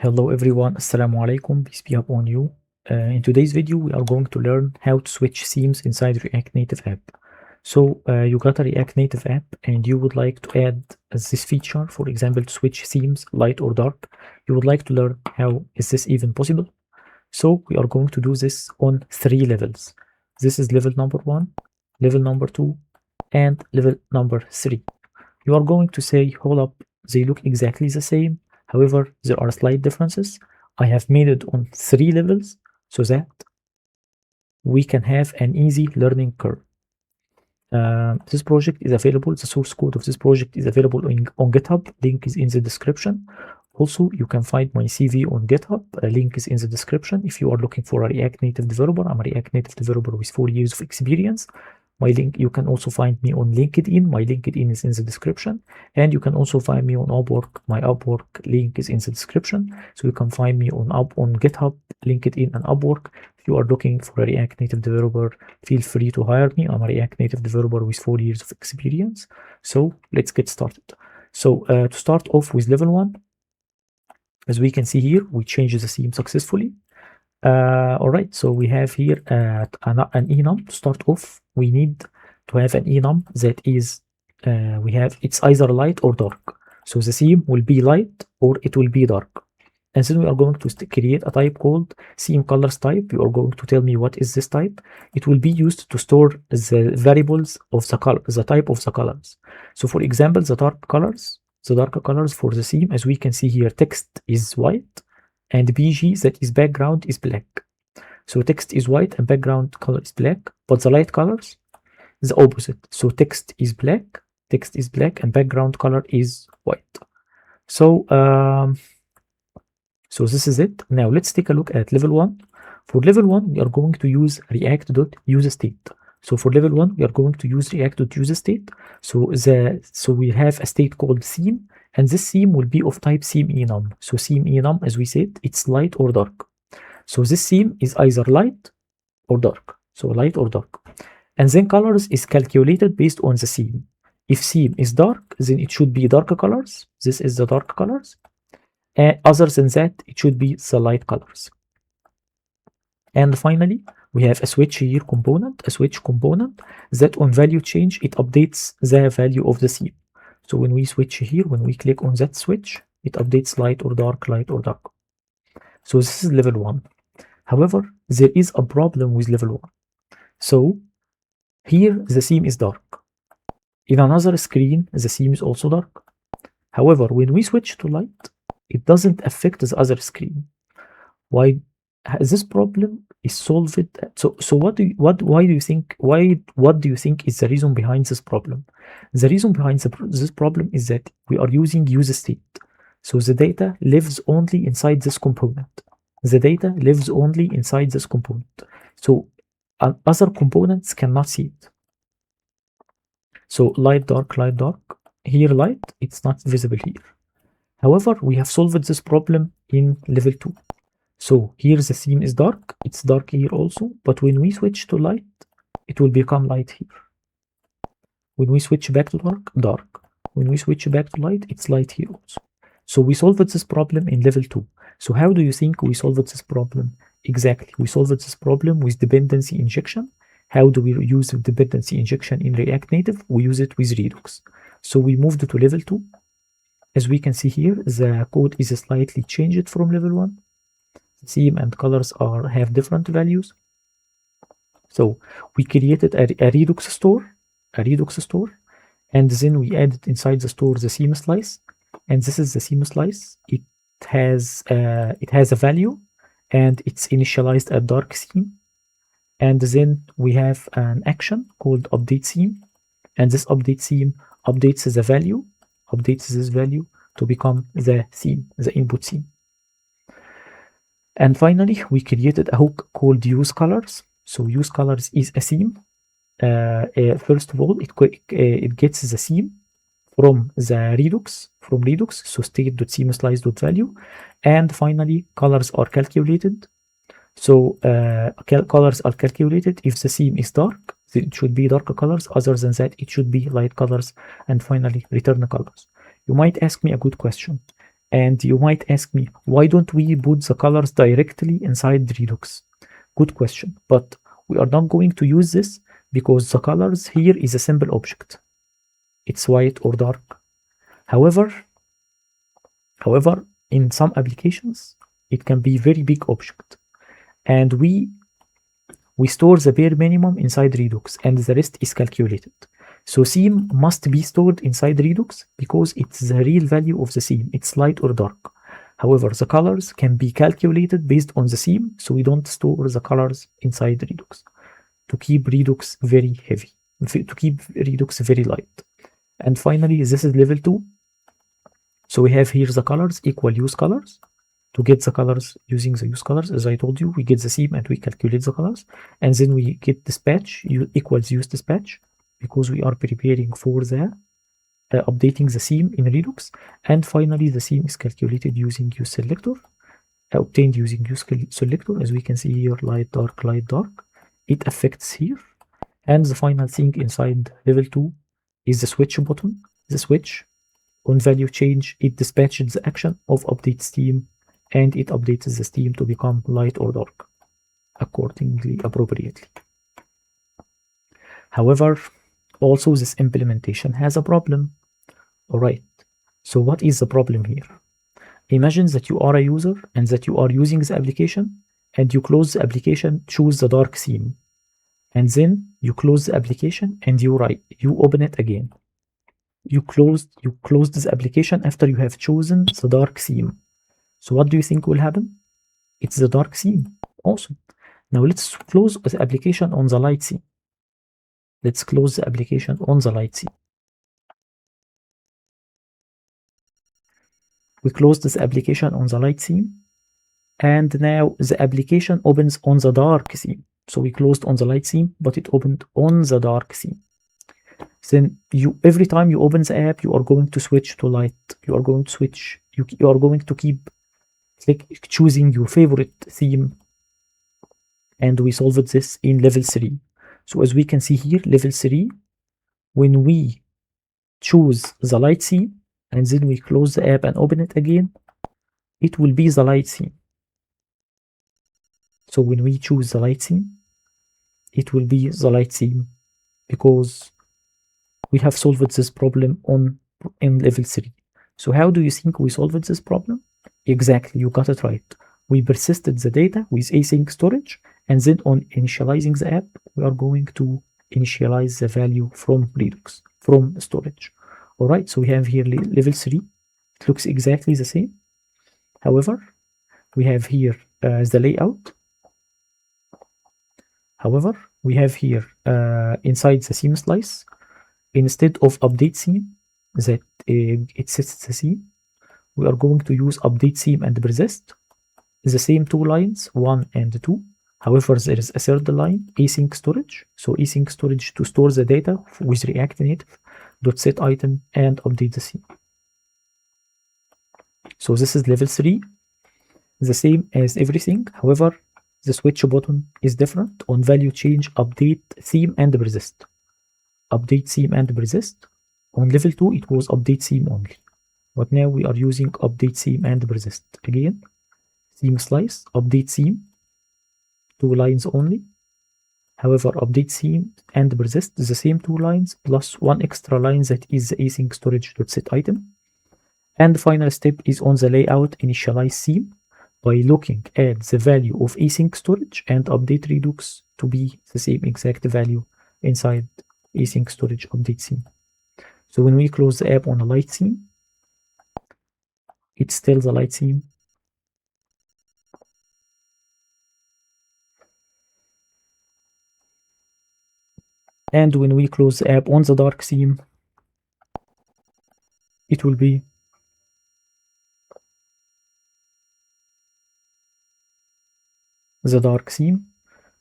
Hello everyone, Assalamu alaikum, peace be upon you. In today's video, we are going to learn how to switch themes inside React Native app. So you got a React Native app and you would like to add this feature, for example, to switch themes light or dark. You would like to learn how is this even possible. So we are going to do this on 3 levels. This is level number 1, level number 2, and level number 3. You are going to say, hold up, they look exactly the same. However, there are slight differences. I have made it on 3 levels so that we can have an easy learning curve. This project is available, the source code of this project is available on GitHub, link is in the description. Also, you can find my CV on GitHub, a link is in the description. If you are looking for a React Native developer, I'm a React Native developer with 4 years of experience. My link, you can also find me on LinkedIn. My LinkedIn is in the description. And you can also find me on Upwork. My Upwork link is in the description. So you can find me on GitHub, LinkedIn, and Upwork. If you are looking for a React Native developer, feel free to hire me. I'm a React Native developer with 4 years of experience. So let's get started. So to start off with level 1, as we can see here, we changed the theme successfully. All right, so we have here an enum. To start off, we need to have an enum that is, it's either light or dark. So the theme will be light or it will be dark. And then we are going to create a type called theme colors type. You are going to tell me what is this type. It will be used to store the variables of the color, the type of the colors. So for example, the darker colors for the theme, as we can see here, text is white and BG, that is background, is black. So text is white and background color is black, but the light colors is the opposite. So text is black and background color is white. So so this is it. Now let's take a look at level 1. For level 1, we are going to use react.useState. So for level 1, we are going to use react.useState. So we have a state called theme, and this theme will be of type theme enum. So theme enum, as we said, it's light or dark. So this theme is either light or dark. So light or dark. And then colors is calculated based on the theme. If theme is dark, then it should be darker colors. This is the dark colors. And other than that, it should be the light colors. And finally, we have a switch here component, that on value change, it updates the value of the theme. So when we switch here, when we click on that switch, it updates light or dark. So this is level 1. However, there is a problem with level 1. So here the theme is dark. In another screen, the theme is also dark. However, when we switch to light, it doesn't affect the other screen. Why? This problem is solved. So what do you think is the reason behind this problem? The reason behind this problem is that we are using useState. So the data lives only inside this component. So other components cannot see it. So light, dark. Here light, it's not visible here. However, we have solved this problem in level 2. So here the theme is dark, it's dark here also, but when we switch to light, it will become light here. When we switch back to dark. When we switch back to light, it's light here also. So we solved this problem in level 2. So how do you think we solved this problem? Exactly, we solved this problem with dependency injection. How do we use dependency injection in React Native? We use it with Redux. So we moved to level 2. As we can see here, the code is slightly changed from level 1. Theme and colors have different values. So we created a Redux store, and then we added inside the store the theme slice, and this is the theme slice. It has a value, and it's initialized at dark theme. And then we have an action called update theme, and this update theme updates this value to become the theme, the input theme. And finally, we created a hook called useColors. So useColors is a theme. First of all, it gets the theme from the Redux, so state.themeslice.value. And finally, colors are calculated. So colors are calculated. If the theme is dark, then it should be darker colors. Other than that, it should be light colors. And finally, return colors. You might ask me a good question. And you might ask me, why don't we put the colors directly inside Redux? Good question, but we are not going to use this because the colors here is a simple object. It's white or dark. However, in some applications, it can be very big object. And we store the bare minimum inside Redux and the rest is calculated. So theme must be stored inside Redux because it's the real value of the theme. It's light or dark. However, the colors can be calculated based on the theme, so we don't store the colors inside Redux to keep Redux very heavy, to keep Redux very light. And finally, this is level 2. So we have here the colors equal use colors. To get the colors using the use colors, as I told you, we get the theme and we calculate the colors. And then we get dispatch equals use dispatch because we are preparing for the updating the theme in Redux. And finally, the theme is calculated using use selector, obtained using use selector. As we can see here, light, dark, light, dark. It affects here. And the final thing inside level 2 is the switch button. The switch on value change, it dispatches the action of update theme and it updates the theme to become light or dark accordingly, appropriately. However, also this implementation has a problem. Alright, so what is the problem here? Imagine that you are a user and that you are using the application and you close the application, choose the dark theme, and then you close the application and you open it again. You closed this application after you have chosen the dark theme. So what do you think will happen? It's the dark theme. Awesome. Now let's close the application on the light theme. Let's close the application on the light theme. We close this application on the light theme. And now the application opens on the dark theme. So we closed on the light theme, but it opened on the dark theme. Then every time you open the app, you are going to switch to light. You are going to switch. You are going to keep choosing your favorite theme. And we solved this in level 3. So as we can see here, level 3, when we choose the light theme and then we close the app and open it again, it will be the light theme. So when we choose the light theme, it will be the light theme because we have solved this problem in level 3. So how do you think we solved this problem? Exactly, you got it right. We persisted the data with async storage, and then on initializing the app, we are going to initialize the value from Redux, from storage. All right, so we have here level 3. It looks exactly the same. However, we have here the layout. However, we have here inside the theme slice, instead of update theme that it sets the theme, we are going to use update theme and persist. The same 2 lines, 1 and 2. However, there is a third line, async storage. So async storage to store the data with React Native, .set item and update the theme. So this is level 3, the same as everything. However, the switch button is different. On value change, update theme and persist. Update theme and persist. On level 2, it was update theme only. But now we are using update theme and persist. Again, theme slice, update theme, 2 lines only. However, update theme and persist is the same 2 lines plus 1 extra line that is the async storage.set item. And the final step is on the layout initialize theme by looking at the value of async storage and update Redux to be the same exact value inside async storage update theme. So when we close the app on a light theme, it's still the light theme. And when we close the app on the dark theme, it will be the dark theme.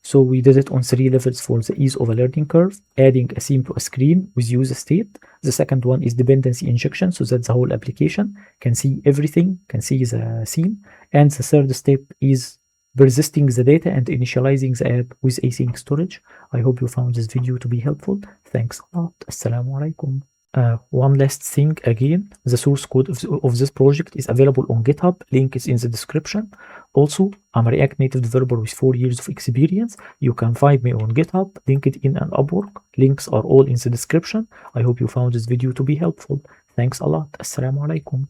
So we did it on 3 levels for the ease of a learning curve, adding a theme to a screen with use state. The second one is dependency injection, so that the whole application can see everything, can see the theme. And the third step is persisting the data and initializing the app with async storage. I hope you found this video to be helpful. Thanks a lot. Assalamu alaikum. One last thing again, the source code of this project is available on GitHub. Link is in the description. Also, I'm a React Native developer with 4 years of experience. You can find me on GitHub, LinkedIn, and Upwork. Links are all in the description. I hope you found this video to be helpful. Thanks a lot. Assalamu alaikum.